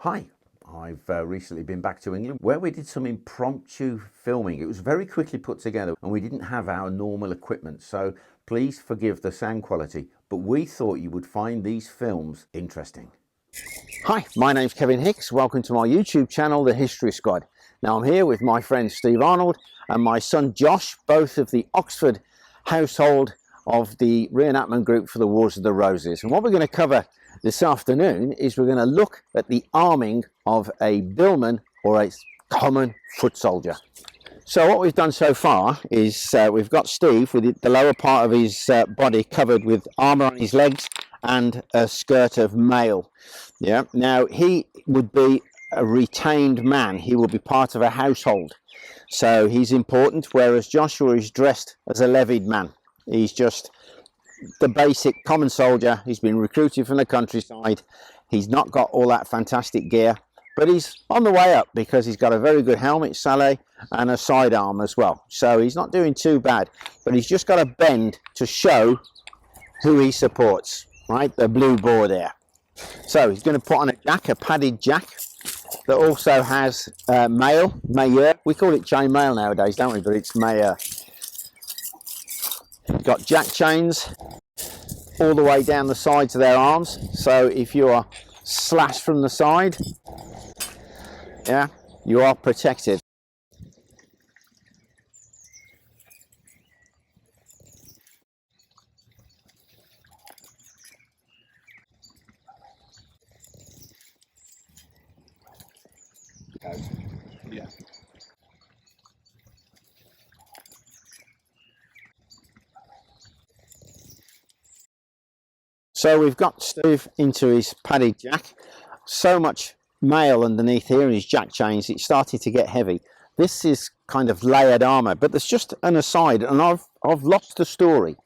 Hi, I've recently been back to England where we did some impromptu filming. It was very quickly put together and we didn't have our normal equipment, so please forgive the sound quality, but we thought you would find these films interesting. Hi, my name's Kevin Hicks. Welcome to my YouTube channel, The History Squad. Now I'm here with my friend Steve Arnold and my son Josh, both of the Oxford household of the reenactment group for the Wars of the Roses. And what we're going to cover this afternoon is we're going to look at the arming of a billman or a common foot soldier. So what we've done so far is we've got Steve with the lower part of his body covered with armour on his legs and a skirt of mail. Yeah. Now he would be a retained man. He will be part of a household. So he's important, whereas Joshua is dressed as a levied man. He's just the basic common soldier. He's been recruited from the countryside. He's not got all that fantastic gear, but he's on the way up because he's got a very good helmet, sallet, and a sidearm as well. So he's not doing too bad, but he's just got a bend to show who he supports, right? The blue boar there. So he's going to put on a jack, a padded jack that also has mail, maillot. We call it chain mail nowadays, don't we? But it's maillot. Got jack chains all the way down the sides of their arms, so if you are slashed from the side, yeah, you are protected. Yeah. So we've got Steve into his padded jack. So much mail underneath here in his jack chains, it's starting to get heavy. This is kind of layered armour, but there's just an aside, and I've lost the story.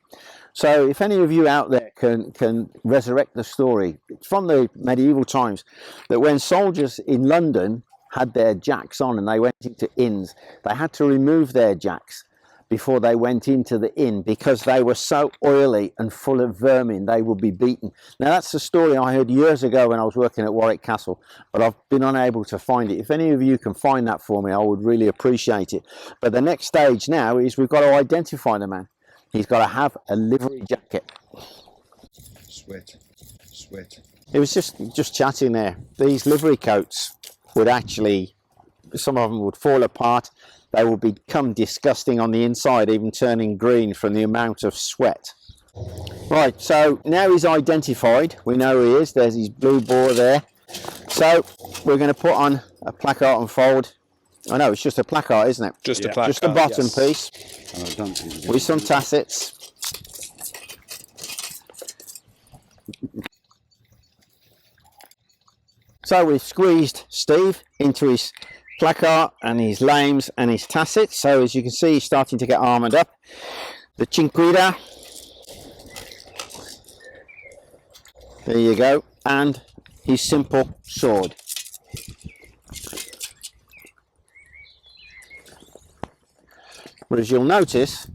So if any of you out there can resurrect the story from the medieval times, that when soldiers in London had their jacks on and they went into inns, they had to remove their jacks before they went into the inn because they were so oily and full of vermin they would be beaten. Now that's a story I heard years ago when I was working at Warwick Castle, but I've been unable to find it. If any of you can find that for me, I would really appreciate it. But the next stage now is we've got to identify the man. He's got to have a livery jacket. Sweat. It was just chatting there. These livery coats would actually, some of them would fall apart. They will become disgusting on the inside, even turning green from the amount of sweat. Right, so now he's identified. We know who he is. There's his blue boar there. So we're going to put on a placard and fold. I know, it's just a placard, isn't it? Just a placard, just the bottom yes. piece with some tassets. So we've squeezed Steve into his placard and his lames and his tassets. So as you can see, he's starting to get armoured up. The cinquita. There you go. And his simple sword. But as you'll notice,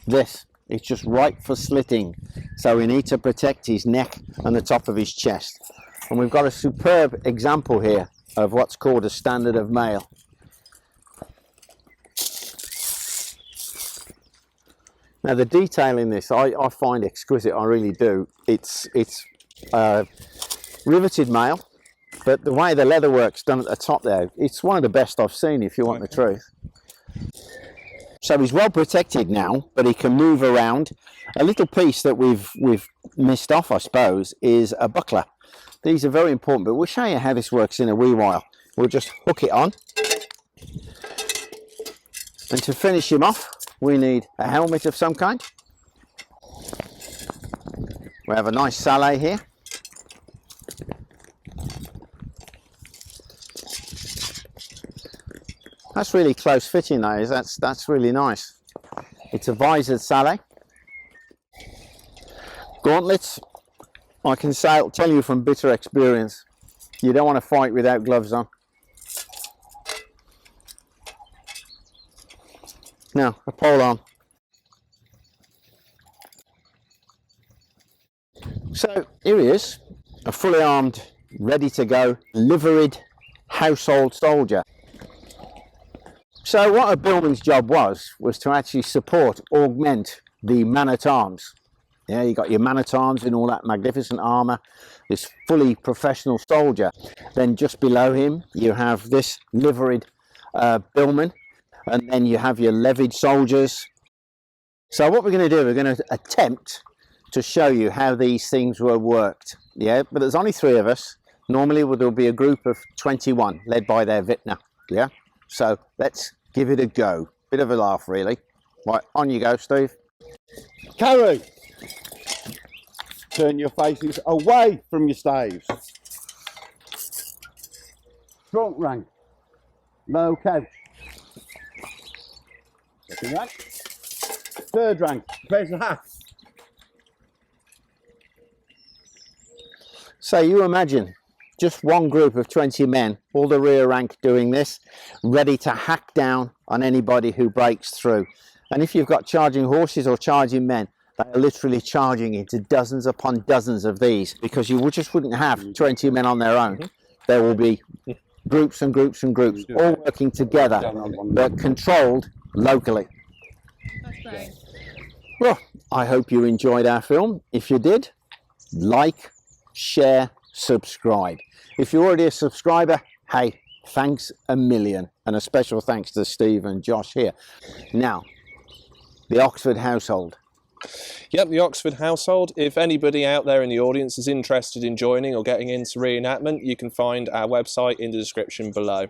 this is just right for slitting. So we need to protect his neck and the top of his chest. And we've got a superb example here of what's called a standard of mail. Now the detail in this I find exquisite, I really do. It's riveted mail, but the way the leather work's done at the top there, it's one of the best I've seen, if you want the truth. So he's well protected now, but he can move around. A little piece that we've missed off, I suppose, is a buckler. These are very important, but we'll show you how this works in a wee while. We'll just hook it on. And to finish him off, we need a helmet of some kind. We have a nice sallet here. That's really close fitting, though. That's really nice. It's a visored sallet. Gauntlets. I can tell you from bitter experience, you don't want to fight without gloves on. Now, a pole arm. So here he is, a fully armed ready to go, liveried household soldier. So what a billman's job was to actually support, augment the man-at-arms. Yeah, you got your man-at-arms in all that magnificent armour, this fully professional soldier. Then just below him you have this liveried billman, and then you have your levied soldiers. So what we're going to do, we're going to attempt to show you how these things were worked. Yeah, but there's only 3 of us. Normally there'll be a group of 21 led by their vintner. Yeah, so let's give it a go. Bit of a laugh really. Right, on you go, Steve. Carry! Turn your faces away from your staves. Front rank. Low couch. Second rank. Third rank. There's the hat. So you imagine just one group of 20 men, all the rear rank doing this, ready to hack down on anybody who breaks through. And if you've got charging horses or charging men, they are literally charging into dozens upon dozens of these, because you just wouldn't have 20 men on their own. There will be groups and groups and groups, all working together, but controlled locally. That's great. Well, I hope you enjoyed our film. If you did, like, share, subscribe. If you're already a subscriber, hey, thanks a million, and a special thanks to Steve and Josh here. Now, the Oxford household. Yep, the Oxford household. If anybody out there in the audience is interested in joining or getting into reenactment, you can find our website in the description below.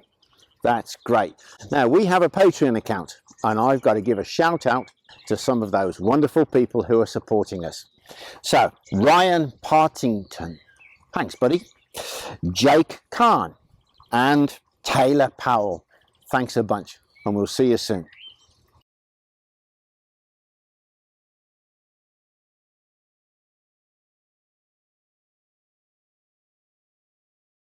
That's great. Now, we have a Patreon account, and I've got to give a shout out to some of those wonderful people who are supporting us. So, Ryan Partington, thanks buddy, Jake Kahn, and Taylor Powell, thanks a bunch, and we'll see you soon.